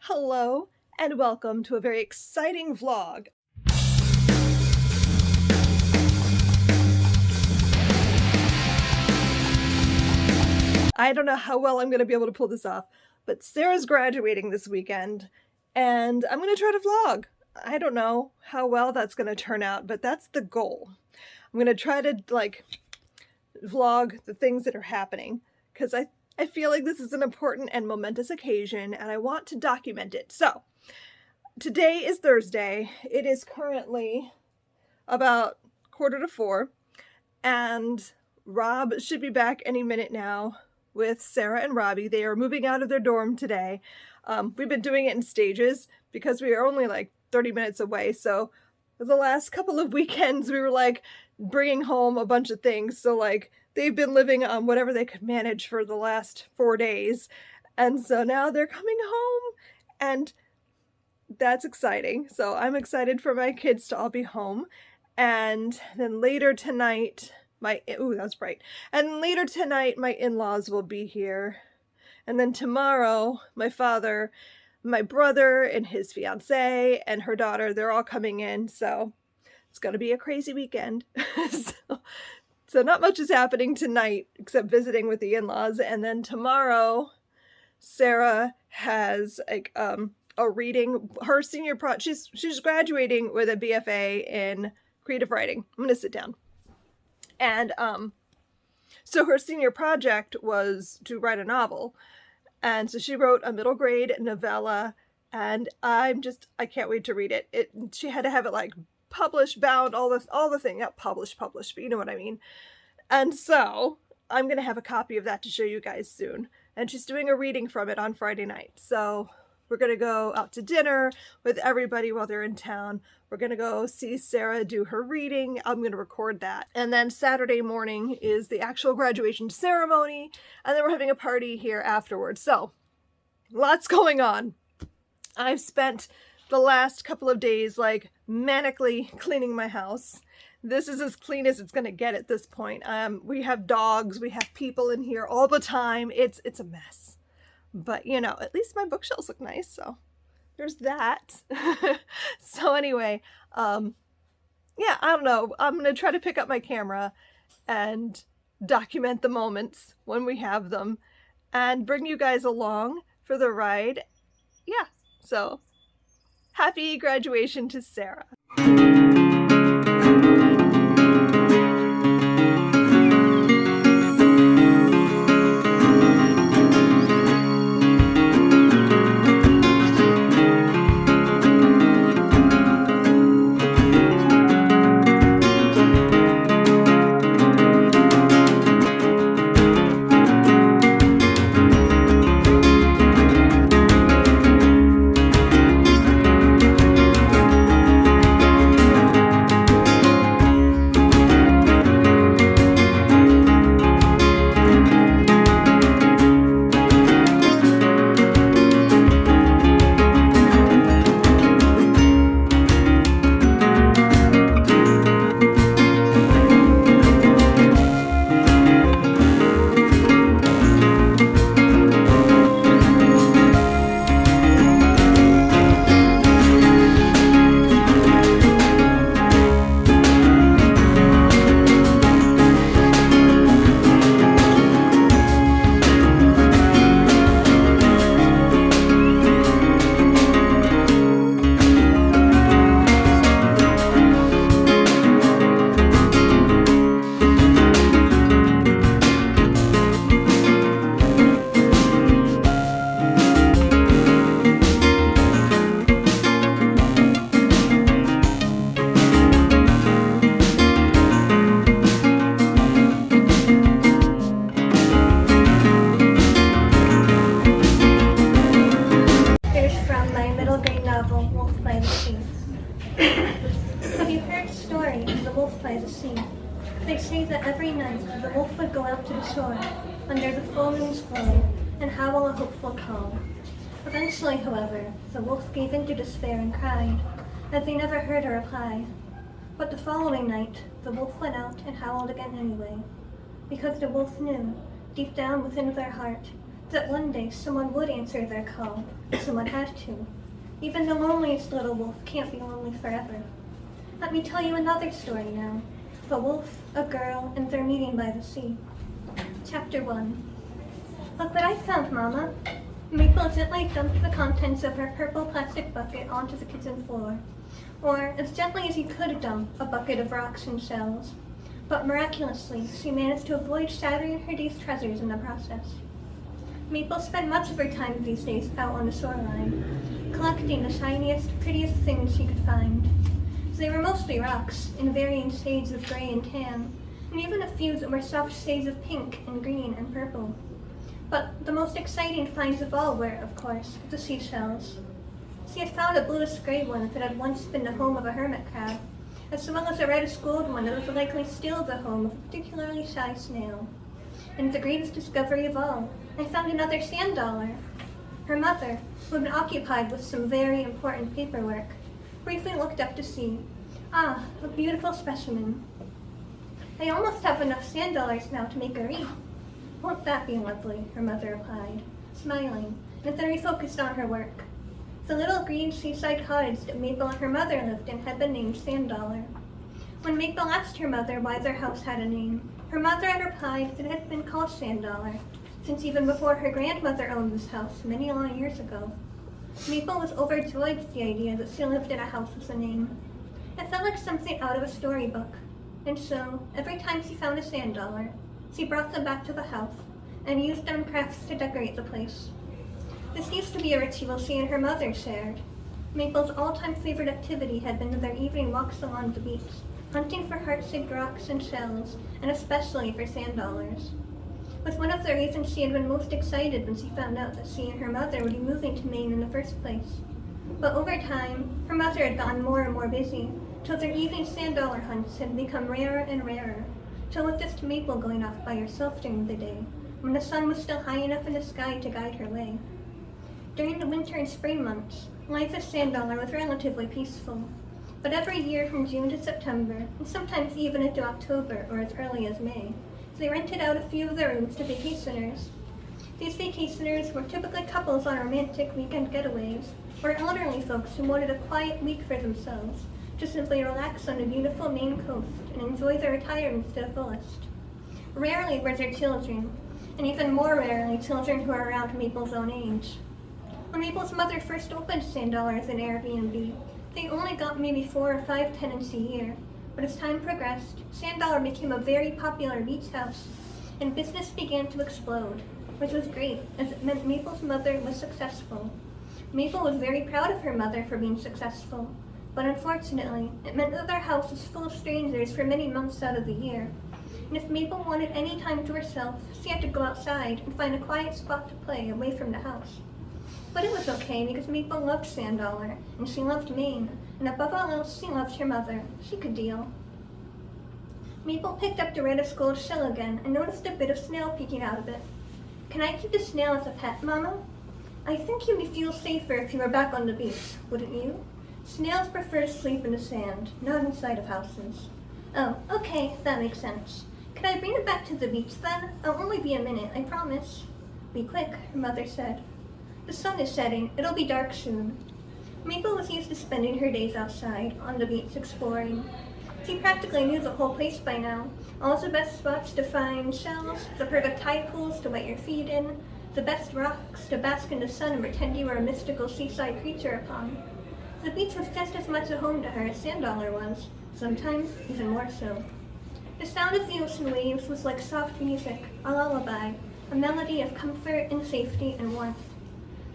Hello and welcome to a very exciting vlog. I don't know how well I'm going to be able to pull this off, but Sarah's graduating this weekend and I'm going to try to vlog. I don't know how well that's going to turn out, but that's the goal. I'm going to try to vlog the things that are happening because I feel like this is an important and momentous occasion and I want to document it. So today is Thursday. It is currently about 3:45 and Rob should be back any minute now with Sarah and Robbie. They are moving out of their dorm today. We've been doing it in stages because we are only like 30 minutes away. So for the last couple of weekends, we were like bringing home a bunch of things. So like they've been living on whatever they could manage for the last 4 days. And so now they're coming home and that's exciting. So I'm excited for my kids to all be home. And then later tonight, that's bright. And later tonight, my in-laws will be here. And then tomorrow, my father, my brother and his fiance and her daughter, they're all coming in. So it's going to be a crazy weekend. So not much is happening tonight except visiting with the in-laws. And then tomorrow, Sarah has like a reading. Her senior she's graduating with a BFA in creative writing. I'm going to sit down. And so her senior project was to write a novel. And so she wrote a middle grade novella and I can't wait to read it. She had to have it like published, bound, all the thing, not published, but you know what I mean. And so I'm going to have a copy of that to show you guys soon. And she's doing a reading from it on Friday night. So we're going to go out to dinner with everybody while they're in town. We're going to go see Sarah do her reading. I'm going to record that. And then Saturday morning is the actual graduation ceremony. And then we're having a party here afterwards. So lots going on. I've spent the last couple of days like manically cleaning my house. This is as clean as it's going to get at this point. We have dogs. We have people in here all the time. It's a mess. But, you know, at least my bookshelves look nice, so there's that. So anyway, yeah, I don't know. I'm going to try to pick up my camera and document the moments when we have them and bring you guys along for the ride. Yeah, so happy graduation to Sarah. They say that every night the wolf would go out to the shore, under the full moon's glow, and howl a hopeful call. Eventually, however, the wolf gave in to despair and cried, as they never heard a reply. But the following night, the wolf went out and howled again anyway, because the wolf knew, deep down within their heart, that one day someone would answer their call. Someone had to. Even the loneliest little wolf can't be lonely forever. Let me tell you another story now. A wolf, a girl, and their meeting by the sea. Chapter 1. Look what I found, Mama. Maple gently dumped the contents of her purple plastic bucket onto the kitchen floor, or as gently as you could dump a bucket of rocks and shells. But miraculously, she managed to avoid shattering her day's treasures in the process. Maple spent much of her time these days out on the shoreline, collecting the shiniest, prettiest things she could find. They were mostly rocks, in varying shades of gray and tan, and even a few that were soft shades of pink and green and purple. But the most exciting finds of all were, of course, the seashells. She had found a bluish-gray one that had once been the home of a hermit crab, as well as a reddish-gold one that was likely still the home of a particularly shy snail. And the greatest discovery of all, I found another sand dollar. Her mother, who had been occupied with some very important paperwork, briefly looked up to see. Ah, a beautiful specimen. I almost have enough sand dollars now to make a wreath. Won't that be lovely? Her mother replied, smiling, and then refocused on her work. The little green seaside cottage that Maple and her mother lived in had been named Sand Dollar. When Maple asked her mother why their house had a name, her mother had replied that it had been called Sand Dollar, since even before her grandmother owned this house many long years ago. Maple was overjoyed with the idea that she lived in a house with a name. It felt like something out of a storybook, and so, every time she found a sand dollar, she brought them back to the house and used them crafts to decorate the place. This used to be a ritual she and her mother shared. Maple's all-time favorite activity had been their evening walks along the beach, hunting for heart-shaped rocks and shells, and especially for sand dollars. It was one of the reasons she had been most excited when she found out that she and her mother would be moving to Maine in the first place. But over time, her mother had gotten more and more busy, till their evening sand dollar hunts had become rarer and rarer, till with just Maple going off by herself during the day, when the sun was still high enough in the sky to guide her way. During the winter and spring months, life at Sand Dollar was relatively peaceful, but every year from June to September, and sometimes even into October or as early as May, they rented out a few of their rooms to vacationers. These vacationers were typically couples on romantic weekend getaways, or elderly folks who wanted a quiet week for themselves, to simply relax on the beautiful Maine coast and enjoy their retirement to the fullest. Rarely were there children, and even more rarely children who were around Maple's own age. When Maple's mother first opened Sand Dollar as an Airbnb, they only got maybe 4 or 5 tenants a year, but as time progressed, Sand Dollar became a very popular beach house, and business began to explode, which was great, as it meant Maple's mother was successful. Maple was very proud of her mother for being successful, but unfortunately, it meant that their house was full of strangers for many months out of the year, and if Maple wanted any time to herself, she had to go outside and find a quiet spot to play away from the house. But it was okay because Maple loved Sand Dollar, and she loved Maine, and above all else, she loved her mother. She could deal. Maple picked up the reddish gold shell again and noticed a bit of snail peeking out of it. Can I keep the snail as a pet, Mama? I think you'd feel safer if you were back on the beach, wouldn't you? Snails prefer to sleep in the sand, not inside of houses. Oh, okay, that makes sense. Can I bring it back to the beach then? I'll only be a minute, I promise. Be quick, her mother said. The sun is setting. It'll be dark soon. Maple was used to spending her days outside, on the beach, exploring. She practically knew the whole place by now. All the best spots to find shells, the perfect tide pools to wet your feet in, the best rocks to bask in the sun and pretend you were a mystical seaside creature upon. The beach was just as much a home to her as Sand Dollar was, sometimes even more so. The sound of the ocean waves was like soft music, a lullaby, a melody of comfort and safety and warmth.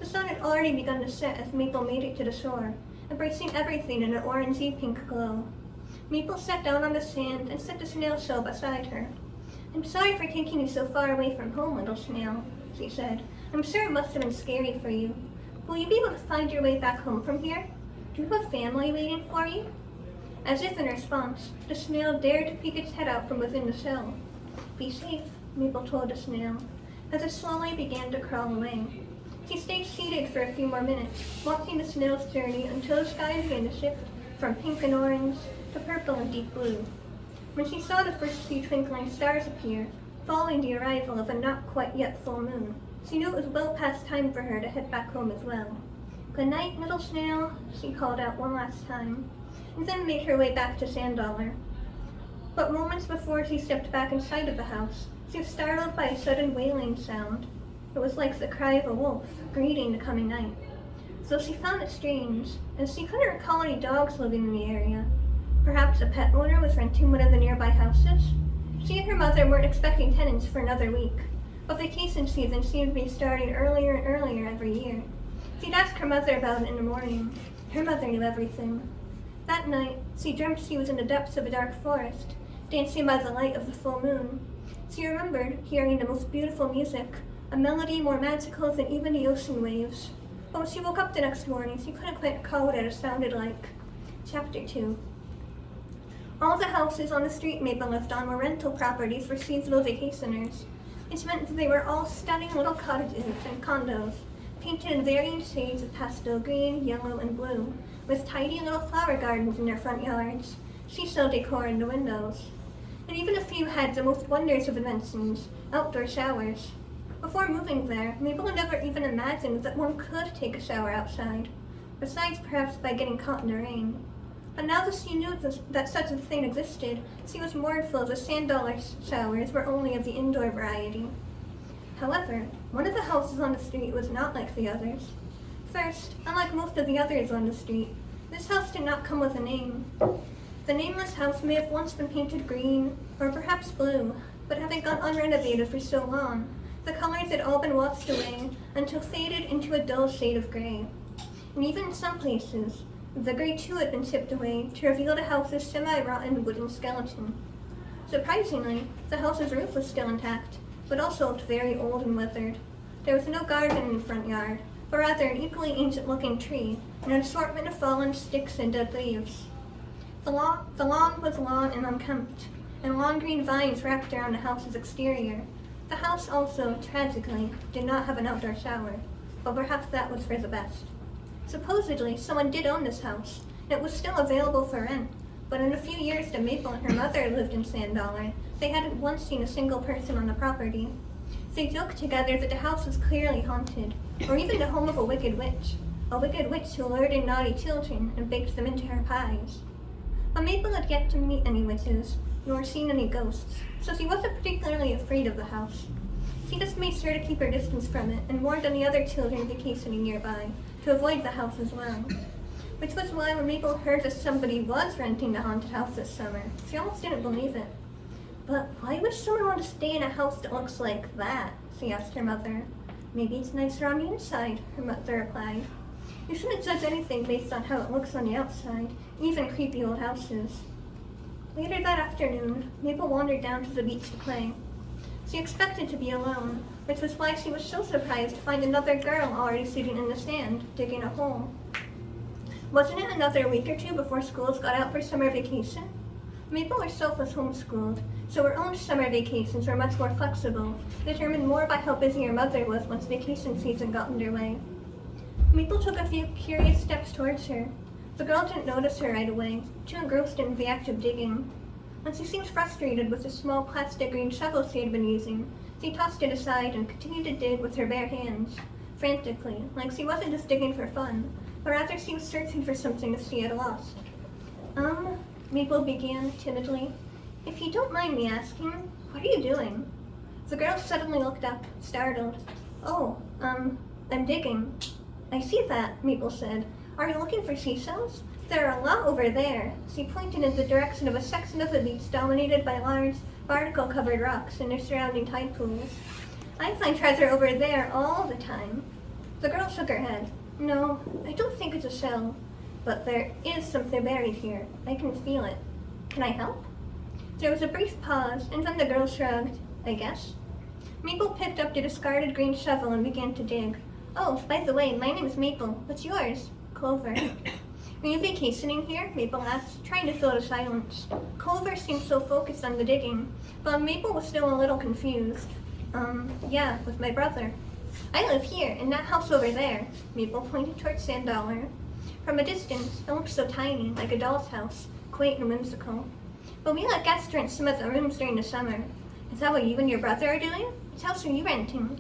The sun had already begun to set as Maple made it to the shore, embracing everything in an orangey pink glow. Maple sat down on the sand and set the snail shell beside her. I'm sorry for taking you so far away from home, little snail, she said. I'm sure it must have been scary for you. Will you be able to find your way back home from here? Do you have a family waiting for you? As if in response, the snail dared to peek its head out from within the shell. Be safe, Maple told the snail, as it slowly began to crawl away. She stayed seated for a few more minutes, watching the snail's journey until the sky began to shift from pink and orange to purple and deep blue. When she saw the first few twinkling stars appear, following the arrival of a not quite yet full moon, She knew it was well past time for her to head back home as well. "Good night, little snail," she called out one last time, and then made her way back to Sand-Dollar. But moments before she stepped back inside of the house, she was startled by a sudden wailing sound. It was like the cry of a wolf, greeting the coming night. So she found it strange, as she couldn't recall any dogs living in the area. Perhaps a pet owner was renting one of the nearby houses? She and her mother weren't expecting tenants for another week, but vacation season seemed to be starting earlier and earlier every year. She'd ask her mother about it in the morning. Her mother knew everything. That night, she dreamt she was in the depths of a dark forest, dancing by the light of the full moon. She remembered hearing the most beautiful music, a melody more magical than even the ocean waves. But when she woke up the next morning, she couldn't quite recall what it sounded like. Chapter 2. All the houses on the street Mabel lived on were rental properties for seasonal vacationers. It meant that they were all stunning little cottages and condos, painted in varying shades of pastel green, yellow, and blue, with tidy little flower gardens in their front yards, seashell decor in the windows. And even a few had the most wonders of inventions, outdoor showers. Before moving there, Mabel had never even imagined that one could take a shower outside, besides perhaps by getting caught in the rain. But now that she knew that such a thing existed, she was mournful the Sand-Dollar showers were only of the indoor variety. However, one of the houses on the street was not like the others. First, unlike most of the others on the street, this house did not come with a name. The nameless house may have once been painted green, or perhaps blue, but having gone unrenovated for so long, the colors had all been washed away until faded into a dull shade of gray. And even in some places, the gray too had been chipped away to reveal the house's semi-rotten wooden skeleton. Surprisingly, the house's roof was still intact, but also looked very old and withered. There was no garden in the front yard, but rather an equally ancient-looking tree and an assortment of fallen sticks and dead leaves. The lawn was long and unkempt, and long green vines wrapped around the house's exterior. The house also, tragically, did not have an outdoor shower, but perhaps that was for the best. Supposedly, someone did own this house, and it was still available for rent, but in the few years that Mabel and her mother lived in Sand-Dollar, they hadn't once seen a single person on the property. They joked together that the house was clearly haunted, or even the home of a wicked witch who lured in naughty children and baked them into her pies. But Mabel had yet to meet any witches, nor seen any ghosts, so she wasn't particularly afraid of the house. She just made sure to keep her distance from it and warned any other children vacationing nearby to avoid the house as well. Which was why when Mabel heard that somebody was renting the haunted house this summer, she almost didn't believe it. "But why would someone want to stay in a house that looks like that?" she asked her mother. "Maybe it's nicer on the inside," her mother replied. "You shouldn't judge anything based on how it looks on the outside, even creepy old houses." Later that afternoon, Mabel wandered down to the beach to play. She expected to be alone, which was why she was so surprised to find another girl already sitting in the sand, digging a hole. Wasn't it another week or two before schools got out for summer vacation? Mabel herself was homeschooled, so her own summer vacations were much more flexible, determined more by how busy her mother was once vacation season got underway. Mabel took a few curious steps towards her. The girl didn't notice her right away, too engrossed in the act of digging. When she seemed frustrated with the small plastic green shovel she had been using, she tossed it aside and continued to dig with her bare hands, frantically, like she wasn't just digging for fun, but rather she was searching for something that she had lost. Mabel began timidly. "If you don't mind me asking, what are you doing?" The girl suddenly looked up, startled. "Oh, I'm digging." "I see that," Mabel said. "Are you looking for seashells? There are a lot over there." She pointed in the direction of a section of the beach dominated by large, barnacle-covered rocks and their surrounding tide pools. "I find treasure over there all the time." The girl shook her head. "No, I don't think it's a shell. But there is something buried here. I can feel it. Can I help?" There was a brief pause, and then the girl shrugged. "I guess." Mabel picked up the discarded green shovel and began to dig. "Oh, by the way, my name is Maple. What's yours?" "Clover." "Are you vacationing here?" Mabel asked, trying to fill the silence. Clover seemed so focused on the digging, but Mabel was still a little confused. Yeah, with my brother." "I live here, in that house over there." Mabel pointed towards Sand-Dollar. From a distance, it looked so tiny, like a doll's house, quaint and whimsical. "But we let guests rent some of the rooms during the summer." "Is that what you and your brother are doing? Which house are you renting?"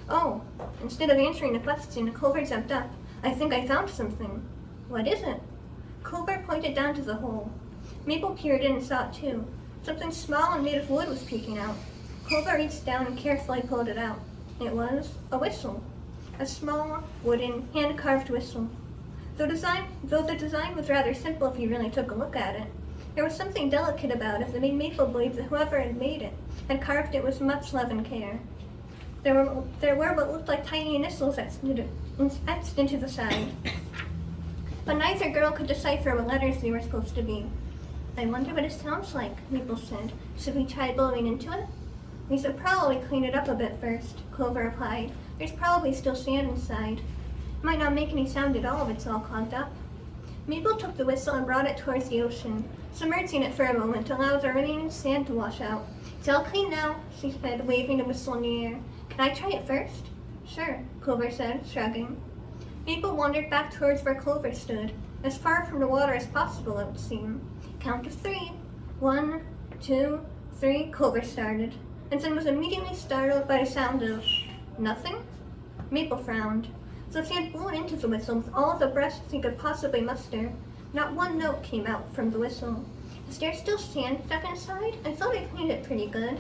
Oh, instead of answering the question, Clover jumped up. I think I found something. What is it? Clover pointed down to the hole. Maple peered in and saw it too. Something small and made of wood was peeking out. Clover reached down and carefully pulled it out. It was a whistle. A small, wooden, hand-carved whistle. Though the design was rather simple if you really took a look at it, there was something delicate about it that made Maple believe that whoever had made it had carved it with much love and care. There were what looked like tiny initials etched into the side, but neither girl could decipher what letters they were supposed to be. I wonder what it sounds like, Maple said. Should we try blowing into it? We should probably clean it up a bit first, Clover replied. There's probably still sand inside. It might not make any sound at all if it's all clogged up. Maple took the whistle and brought it towards the ocean, submerging it for a moment to allow the remaining sand to wash out. It's all clean now, she said, waving the whistle in the air. Can I try it first? Sure, Clover said, shrugging. Maple wandered back towards where Clover stood, as far from the water as possible, it would seem. Count of 3. 1, 2, 3, Clover started, and then was immediately startled by the sound of nothing. Maple frowned. So she had blown into the whistle with all the breath she could possibly muster. Not one note came out from the whistle. Is there still sand stuck inside? I thought I cleaned it pretty good.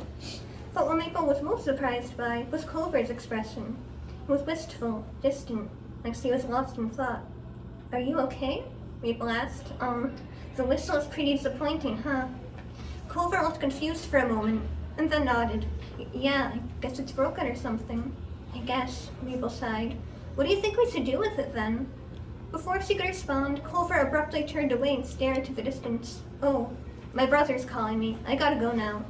But what Maple was most surprised by was Clover's expression. It was wistful, distant, like she was lost in thought. Are you okay? Maple asked. The whistle is pretty disappointing, huh? Clover looked confused for a moment, and then nodded. Yeah, I guess it's broken or something. I guess, Maple sighed. What do you think we should do with it then? Before she could respond, Clover abruptly turned away and stared into the distance. Oh, my brother's calling me. I gotta go now.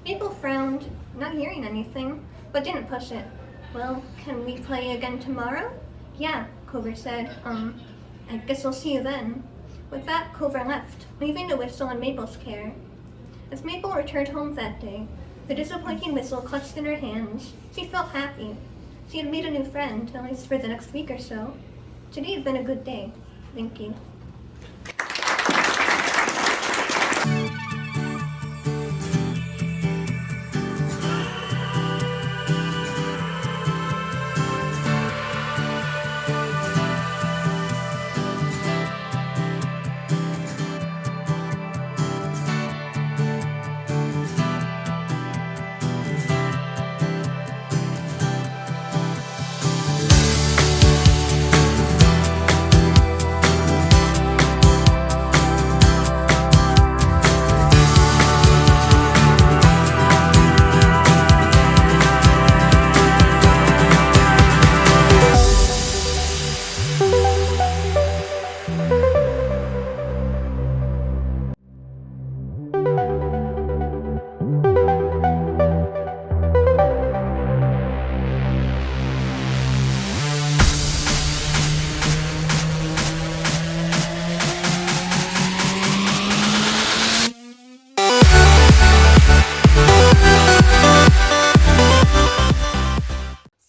Maple frowned, not hearing anything, but didn't push it. Well, can we play again tomorrow? Yeah, Clover said. I guess I'll see you then. With that, Clover left, leaving the whistle in Maple's care. As Maple returned home that day, the disappointing whistle clutched in her hands, she felt happy. She had made a new friend, at least for the next week or so. Today had been a good day. Thank you.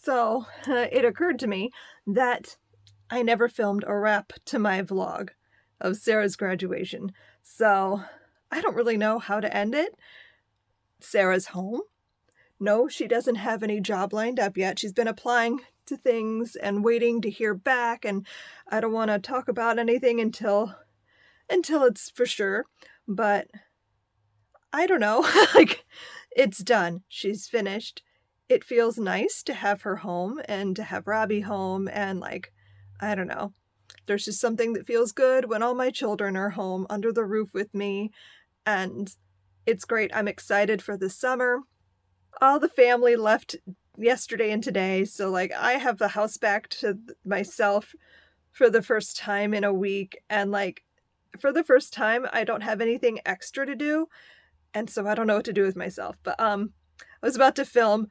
So, it occurred to me that I never filmed a wrap to my vlog of Sarah's graduation. So, I don't really know how to end it. Sarah's home. No, she doesn't have any job lined up yet. She's been applying to things and waiting to hear back, and I don't want to talk about anything until it's for sure. But I don't know. Like, it's done. She's finished. It feels nice to have her home and to have Robbie home, and like, I don't know. There's just something that feels good when all my children are home under the roof with me, and it's great. I'm excited for the summer. All the family left yesterday and today, so like I have the house back to myself for the first time in a week, and like for the first time I don't have anything extra to do, and so I don't know what to do with myself. But I was about to film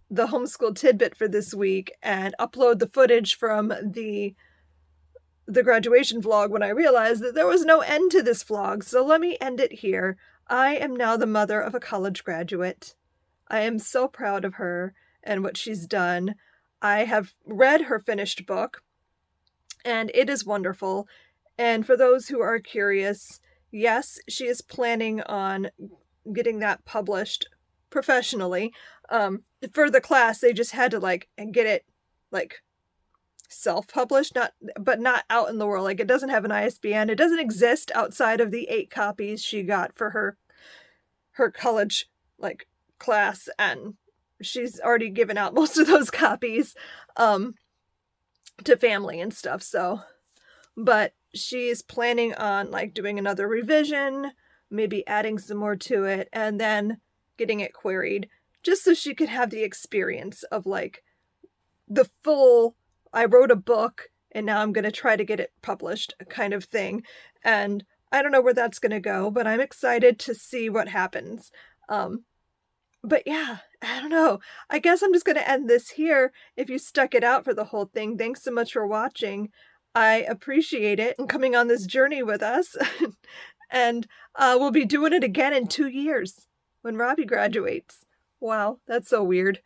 the homeschool tidbit for this week and upload the footage from the graduation vlog when I realized that there was no end to this vlog, so let me end it here. I am now the mother of a college graduate. I am so proud of her and what she's done. I have read her finished book, and it is wonderful. And for those who are curious, yes, she is planning on getting that published professionally. for the class, they just had to like get it like self-published, not out in the world. Like, it doesn't have an ISBN. It doesn't exist outside of the 8 copies she got for her college like class, and she's already given out most of those copies to family and stuff. So, but she's planning on like doing another revision, maybe adding some more to it, and then getting it queried, just so she could have the experience of like the full, I wrote a book and now I'm going to try to get it published kind of thing. And I don't know where that's going to go, but I'm excited to see what happens. But yeah, I don't know. I guess I'm just going to end this here. If you stuck it out for the whole thing, thanks so much for watching. I appreciate it and coming on this journey with us. And we'll be doing it again in 2 years when Robbie graduates. Wow, that's so weird.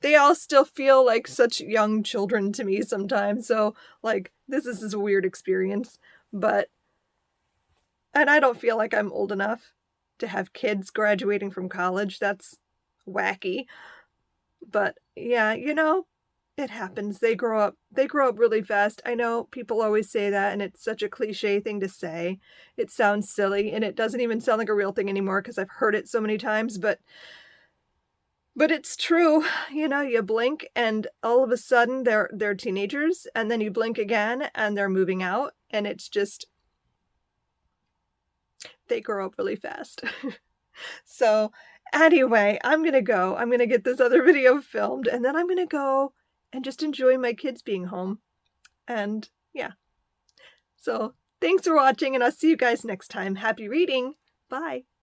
They all still feel like such young children to me sometimes. So like this is a weird experience, and I don't feel like I'm old enough to have kids graduating from college. That's wacky. But yeah, it happens. They grow up really fast. I know people always say that, and it's such a cliche thing to say. It sounds silly, and it doesn't even sound like a real thing anymore because I've heard it so many times, but it's true. You blink and all of a sudden they're teenagers, and then you blink again and they're moving out, and it's just, they grow up really fast. So anyway, I'm going to go. I'm going to get this other video filmed, and then I'm going to go and just enjoy my kids being home. And yeah. So thanks for watching, and I'll see you guys next time. Happy reading. Bye.